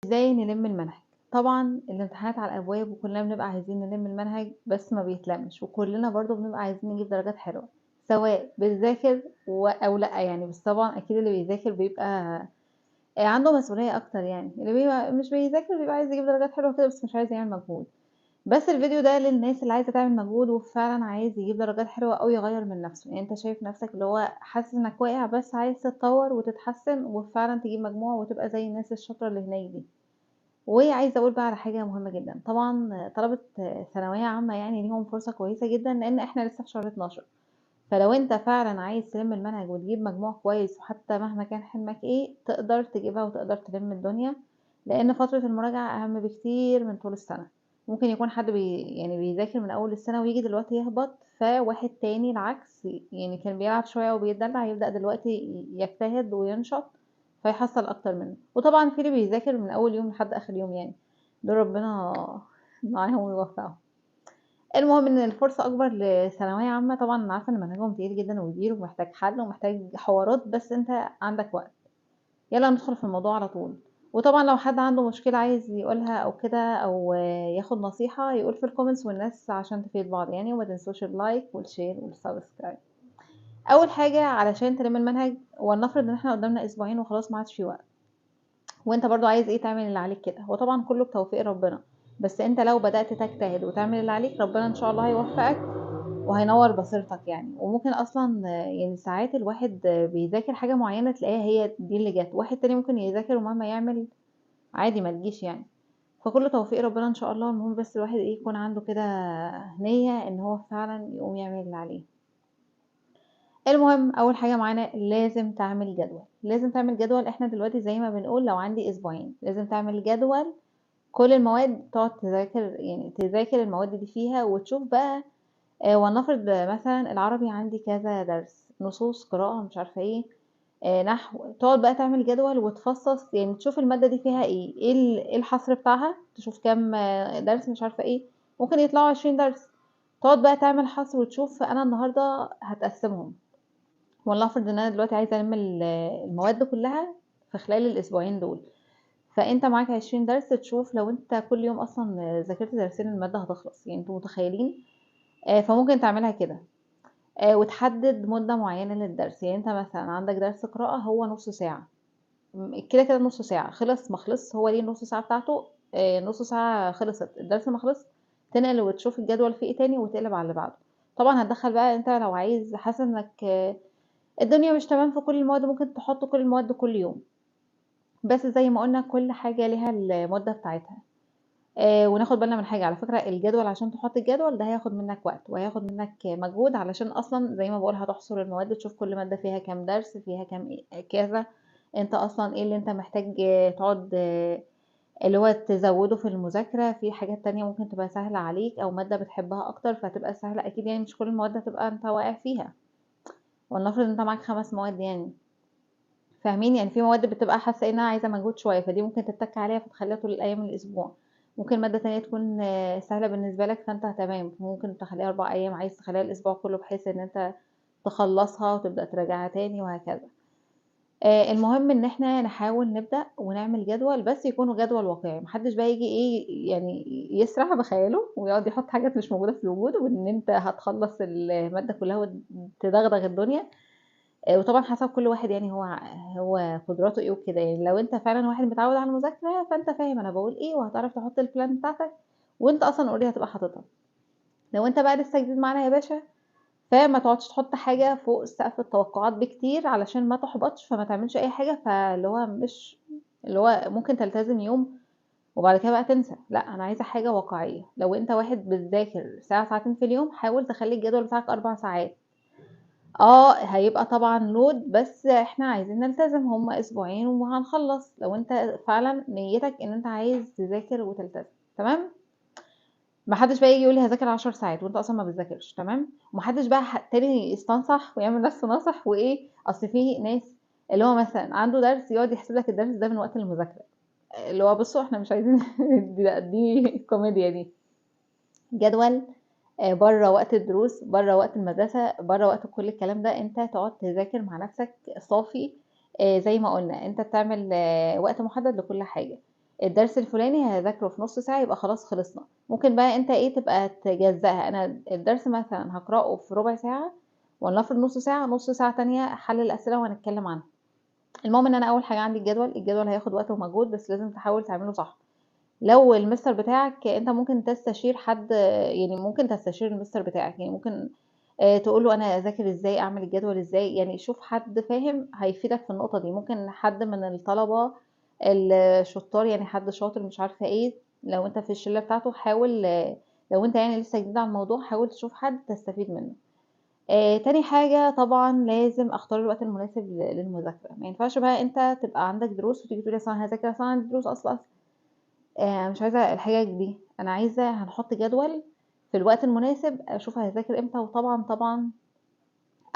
ازاي نلم المنهج؟ طبعا الامتحانات على الابواب وكلنا بنبقى عايزين نلم المنهج بس ما بيتلمش، وكلنا برضو بنبقى عايزين نجيب درجات حلوه سواء بنذاكر او لا يعني. بس طبعا اكيد اللي بيذاكر بيبقى عنده مسؤوليه اكتر، يعني اللي بيبقى مش بيذاكر بيبقى عايز يجيب درجات حلوه كده بس مش عايز يعمل مجهود. بس الفيديو ده للناس اللي عايزه تعمل مجهود وفعلا عايز يجيب درجات حلوه او يغير من نفسه، يعني انت شايف نفسك اللي هو حاسس انك واقع بس عايز تتطور وتتحسن وفعلا تجيب مجموع وتبقى زي الناس الشاطره اللي هناك دي. وعايزة أقول بقى على حاجة مهمة جدًا، طبعًا طلبة ثانوية عامة يعني ليهم فرصة كويسة جدًا، لإن إحنا لسه في شهر 12، فلو أنت فعلًا عايز تلِم المنهج وتجيب مجموع كويس وحتى مهما كان حلمك إيه، تقدر تجيبها وتقدر تلِم الدنيا، لإن فترة المراجعة أهم بكتير من طول السنة. ممكن يكون حد يعني بيذاكر من أول السنة وييجي دلوقتي يهبط، فواحد تاني العكس، يعني كان بيلعب شوية وبيتدلع يبدأ دلوقتي يجتهد وينشط فيحصّل أكتر منه. وطبعًا في اللي بيذاكر من أول يوم لحد آخر يوم يعني، دول ربنا معاهم ويوفقهم. المهم إن الفرصة أكبر لثانوية عامة، طبعًا أنا عارفة إن منهجهم تقيل جدًا وكبير ومحتاج حل ومحتاج حوارات، بس أنت عندك وقت. يالّا ندخل في الموضوع على طول. وطبعًا لو حد عنده مشكلة عايز يقولها أو كده أو ياخد نصيحة يقول في الcomments والناس عشان تفيد بعض يعني، وما تنسوش اللايك والشير والسبسكرايب. أول حاجة علشان تلِم المنهج، ولنفرض إن إحنا قدامنا أسبوعين وخلاص ما عادش في وقت، وأنت برضه عايز إيه تعمل اللي عليك كده، هو طبعًا كله بتوفيق ربنا، بس أنت لو بدأت تجتهد وتعمل اللي عليك ربنا إن شاء الله هيوفقك وهينوّر بصيرتك يعني. وممكن أصلًا يعني ساعات الواحد بيذاكر حاجة معيّنة تلاقيها هي دي اللي جات، واحد تاني ممكن يذاكر ومهما يعمل عادي ما تجيش يعني. فكله توفيق ربنا إن شاء الله، المهم بس الواحد إيه يكون عنده كده نيّة إن هو فعلًا يقوم يعمل اللي عليه. المهم أول حاجة معانا لازم تعمل جدول، لازم تعمل جدول. إحنا دلوقتي زي ما بنقول لو عندي أسبوعين، لازم تعمل جدول كل المواد تقعد تذاكر، يعني تذاكر المواد دي فيها وتشوف بقى ولنفرض مثلًا العربي عندي كذا درس، نصوص، قراءة، مش عارفة إيه، نحو، تقعد بقى تعمل جدول وتفصص، يعني تشوف المادة دي فيها إيه، إيه الحصر بتاعها، تشوف كام درس مش عارفة إيه، ممكن يطلعوا 20 درس، تقعد بقى تعمل حصر وتشوف أنا النهارده هتقسمهم. ولنفرض إن أنا دلوقتي عايزة ألِم المواد كلّها في خلال الأسبوعين دول، فأنت معاك 20 درس، تشوف لو أنت كل يوم أصلًا ذاكرت درسين المادة هتخلص، يعني أنتم متخيّلين؟ فممكن تعملها كده، وتحدد مدة معيّنة للدرس، يعني أنت مثلًا عندك درس قراءة هو نُص ساعة، كده نُص ساعة، خلص ما خلصش هو ليه النُص ساعة بتاعته، نُص ساعة خلصت، الدرس ما خلصش، تنقل وتشوف الجدول فيه إيه تاني وتقلب على اللي بعده. طبعًا هتدخّل بقى أنت لو عايز حاسس إنك الدنيا مش تمام في كل المواد ممكن تحط كل المواد كل يوم، بس زي ما قُلنا كل حاجة ليها المدة بتاعتها. وناخد بالنا من حاجة على فكرة، الجدول عشان تحط الجدول ده هياخد منّك وقت وهياخد منّك مجهود، علشان أصلًا زي ما باقول هتحصر المواد تشوف كل مادة فيها كام درس، فيها كام كذا، أنت أصلًا إيه اللي أنت محتاج تقعد اللي هو تزوّده في المذاكرة، في حاجات تانية ممكن تبقى سهلة عليك أو مادة بتحبها أكتر فتبقى سهلة، أكيد يعني مش كل المواد هتبقى أنت واقع فيها، ولنفرض أنت معاك 5 مواد يعني. فاهمين؟ يعني في مواد بتبقى حاسة إنها عايزة مجهود شوية، فدي ممكن تتّك عليها فتخلّيها طول أيام الأسبوع. ممكن مادة تانية تكون سهلة بالنسبة لك فأنت تمام، ممكن تخلّيها 4 أيام، عايز تخلّيها الأسبوع كلّه بحيث إن أنت تخلّصها وتبدأ تراجعها تاني وهكذا. المهم إن إحنا نحاول نبدأ ونعمل جدول، بس يكون جدول واقعي، ما حدّش بقى ييجي إيه، يعني يسرح بخياله ويقعد يحُط حاجات مش موجودة في الوجود وإن أنت هتخلّص المادة كلّها وتدغدغ الدنيا. وطبعًا حسب كل واحد يعني هو قدراته إيه وكده، يعني لو أنت فعلًا واحد متعوّد على المذاكرة فأنت فاهم أنا باقول إيه وهتعرف تحط الplan بتاعتك وأنت أصلًا already هتبقى حاططها. لو أنت بقى لسه جديد معانا يا باشا، فما تقعدش تحط حاجة فوق سقف التوقعات بكتير علشان ما تحبطش، فما تعملش أي حاجة، فاللي هو مش اللي هو ممكن تلتزم يوم وبعد كده بقى تنسى، لأ أنا عايزة حاجة واقعية. لو أنت واحد بتذاكر ساعة ساعتين في اليوم، حاول تخلّي الجدول بتاعك 4 ساعات. هيبقى طبعًا load بس إحنا عايزين نلتزم، هم أسبوعين وهنخلّص، لو أنت فعلًا نيّتك إن أنت عايز تذاكر وتلتزم، تمام؟ ما حدش بقى ييجي يقول لي هاذاكر 10 ساعات وأنت أصلًا ما بتذاكرش، تمام؟ وما حدش بقى تاني يستنصح ويعمل نفسه ناصح وإيه، أصل في ناس اللي هو مثلًا عنده درس يقعد يحسب لك الدرس ده من وقت المذاكرة، اللي هو بُصّوا إحنا مش عايزين دي كوميديا دي. جدول برّه وقت الدروس، برّه وقت المدرسة، برّه وقت كل الكلام ده، أنت تقعد تذاكر مع نَفْسك صافي. زي ما قُلنا، أنت بتعمل وقت محدد لكل حاجة. الدرس الفلاني هذاكره في نص ساعة يبقى خلاص خلصنا. ممكن بقى انت ايه تبقى تجزأها، انا الدرس مثلا هقرأه في ربع ساعة ولنفرض نص ساعة، نص ساعة تانية حل الأسئلة وهنتكلم عنها. المهم ان انا اول حاجة عندي الجدول هياخد وقت ومجهود، بس لازم تحاول تعمله صح. لو المستر بتاعك انت ممكن تستشير حد، يعني ممكن تستشير المستر بتاعك، يعني ممكن تقول له انا اذاكر ازاي، اعمل الجدول ازاي، يعني شوف حد فاهم هيفيدك في النقطة دي. ممكن حد من الطلبة الشطار، يعني حد شاطر مش عارفة ايه، لو انت في الشلة بتاعته حاول، لو انت يعني لسه جديد على الموضوع حاول تشوف حد تستفيد منه. تاني حاجة طبعا لازم اختار الوقت المناسب للمذاكرة. ما ينفعش بقى انت تبقى عندك دروس وتيجي تقولي اصل انا هذاكر، اصل انا عندي دروس اصلا. مش عايزة الحجج دي، انا عايزة هنحط جدول في الوقت المناسب اشوف هذاكر امتى. وطبعا طبعا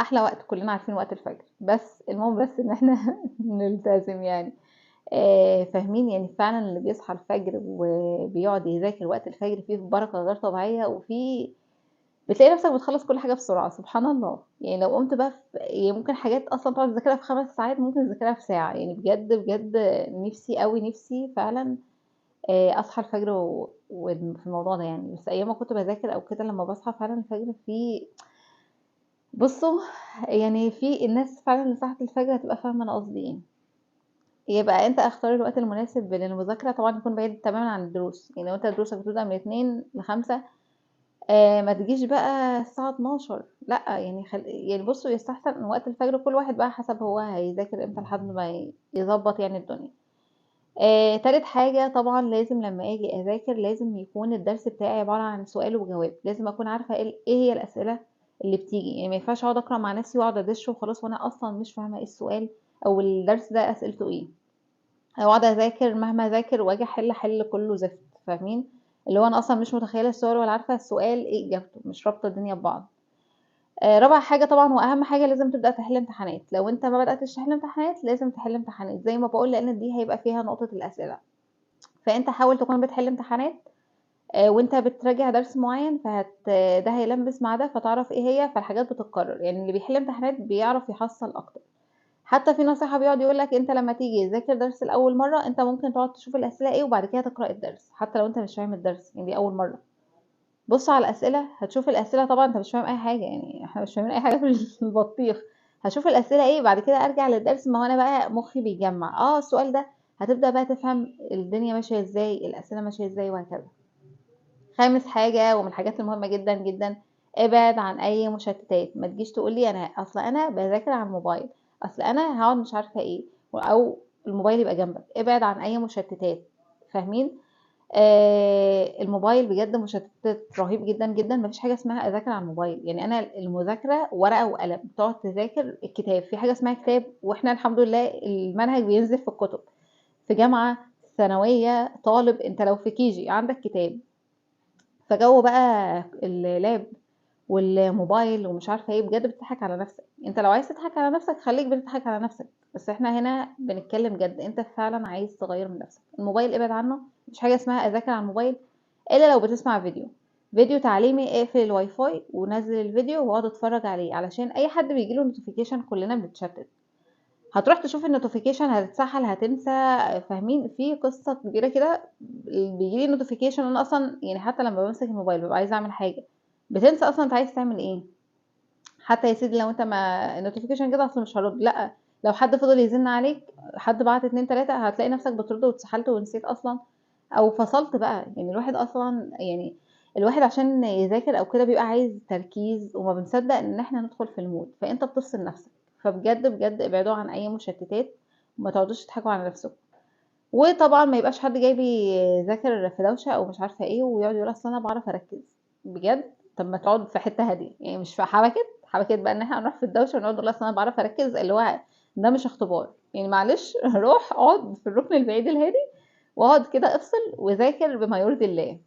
احلى وقت كلنا عارفين وقت الفجر، بس المهم بس ان احنا نلتزم يعني. فاهمين يعني فعلا اللي بيصحى الفجر وبيقعد يذاكر وقت الفجر فيه بركة غير طبيعية، وفي بتلاقي نفسك بتخلص كل حاجة بسرعة سبحان الله. يعني لو قمت بقى يعني ممكن حاجات اصلا تقعد تذاكرها في 5 ساعات ممكن تذاكرها في ساعة. يعني بجد بجد نفسي قوي، نفسي فعلا اصحى الفجر وفي الموضوع ده يعني. بس ايام ما كنت بذاكر او كده لما بصحى فعلا الفجر في، بصوا يعني في الناس فعلا اللي صحت الفجر هتبقى فاهمة انا قصدي ايه. يبقى انت اختار الوقت المناسب للمذاكرة، طبعا يكون بعيد تماما عن الدروس. يعني لو انت دروسك بتبدأ من 2 ل5، ما تجيش بقى الساعة 12، لا يعني يعني بصوا يستحسن ان وقت الفجر كل واحد بقى حسب هو هيذاكر امتى لحد ما يظبط يعني الدنيا. تالت حاجة طبعا لازم لما اجي اذاكر لازم يكون الدرس بتاعي عبارة عن سؤال وجواب. لازم اكون عارفة ايه هي الاسئلة اللي بتيجي. يعني ما ينفعش اقعد اقرا مع نفسي واقعد ادش وخلاص وانا اصلا مش فاهمة ايه السؤال او الدرس ده اسئلته ايه، او اقعد اذاكر مهما اذاكر واجي احل كله زفت. فاهمين؟ اللي هو انا اصلا مش متخيلة السؤال ولا عارفة السؤال ايه اجابته، مش رابطة الدنيا ببعض. رابع حاجة طبعا واهم حاجة لازم تبدأ تحل امتحانات. لو انت ما بدأتش تحل امتحانات لازم تحل امتحانات زي ما بقول، لان دي هيبقى فيها نقطة الاسئلة. فانت حاول تكون بتحل امتحانات وانت بتراجع درس معين، ده هيلمس مع ده فتعرف ايه هي، فالحاجات بتتكرر. يعني اللي بيحل امتحانات بيعرف يحصل اكتر. حتى في نصيحة بيقعد يقول لك انت لما تيجي تذاكر درس لاول مرة انت ممكن تقعد تشوف الاسئلة ايه وبعد كده تقرأ الدرس حتى لو انت مش فاهم الدرس، يعني دي اول مرة. بص على الاسئلة، هتشوف الاسئلة طبعا انت مش فاهم اي حاجة، يعني احنا مش فاهمين اي حاجة في البطيخ. هشوف الاسئلة ايه بعد كده ارجع للدرس، ما هو انا بقى مخي بيجمع السؤال ده، هتبدأ بقى تفهم الدنيا ماشية ازاي، الاسئلة ماشية ازاي، وهكذا. خامس حاجة ومن الحاجات المهمة جدا جدا، ابعد عن اي مشتتات. ما تجيش تقولي انا بذاكر على الموبايل، اصل انا هقعد مش عارفة ايه، او الموبايل يبقى جنبك. ابعد عن اي مشتتات. فاهمين؟ الموبايل بجد مشتت رهيب جدا جدا. مفيش حاجة اسمها اذاكر على الموبايل. يعني انا المذاكرة ورقة وقلم، تقعد تذاكر الكتاب، في حاجة اسمها كتاب، واحنا الحمد لله المنهج بينزل في الكتب. في جامعة ثانوية طالب انت لو في كيجي عندك كتاب، فجو بقى اللاب والموبايل ومش عارفه ايه بجد بتضحك على نفسك. انت لو عايز تضحك على نفسك خليك بتضحك على نفسك، بس احنا هنا بنتكلم جد. انت فعلا عايز تغير من نفسك، الموبايل ابعد عنه. مش حاجه اسمها اذاكر على الموبايل الا لو بتسمع فيديو تعليمي. اقفل الواي فاي ونزل الفيديو واقعد اتفرج عليه، علشان اي حد بيجيله نوتيفيكيشن كلنا بنتشتت. هتروح تشوف النوتيفيكيشن هتتسحل هتنسى. فاهمين؟ في قصة كبيرة كده بيجيلي نوتيفيكيشن انا اصلا يعني حتى لما بمسك الموبايل ببقى عايزة اعمل حاجة بتنسى اصلا انت عايز تعمل ايه. حتى يا سيدي لو انت ما النوتيفيكيشن كده اصلا مش هرد، لا، لو حد فضل يزن عليك، حد بعت 2 3 هتلاقي نفسك بترد واتسحلت ونسيت اصلا او فصلت بقى. يعني الواحد اصلا يعني الواحد عشان يذاكر او كده بيبقى عايز تركيز وما بنصدق ان احنا ندخل في المود، فانت بتفصل نفسك. فبجد بجد ابعدوا عن اي مشتتات وما تقعدوش تضحكوا على نفسكم. وطبعا ما يبقاش حد جاي بيذاكر في دوشه او مش عارفه ايه ويقعد يقول اصل انا بعرف اركز. بجد طب ما تقعد في حته هاديه، يعني مش في حبكت بقى ان احنا نروح في الدوشه ونقعد نقول اصل انا بعرف اركز، اللي هو ده مش اختبار يعني معلش. روح اقعد في الركن البعيد الهادي واقعد كده افصل وذاكر بما يرضي الله.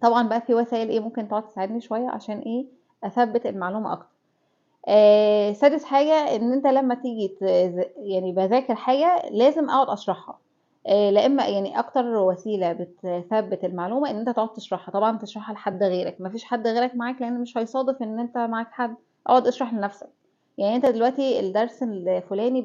طبعا بقى في وسائل ايه ممكن تقعد تساعدني شويه عشان ايه اثبت المعلومه اكتر. سادس حاجة ان انت لما تيجي يعني بذاكر حاجة لازم اقعد اشرحها. لا اما يعني اكتر وسيلة بتثبت المعلومة ان انت تقعد تشرحها، طبعا تشرحها لحد غيرك، مفيش حد غيرك معاك لان مش هيصادف ان انت معاك حد. اقعد اشرح لنفسك. يعني انت دلوقتي الدرس الفلاني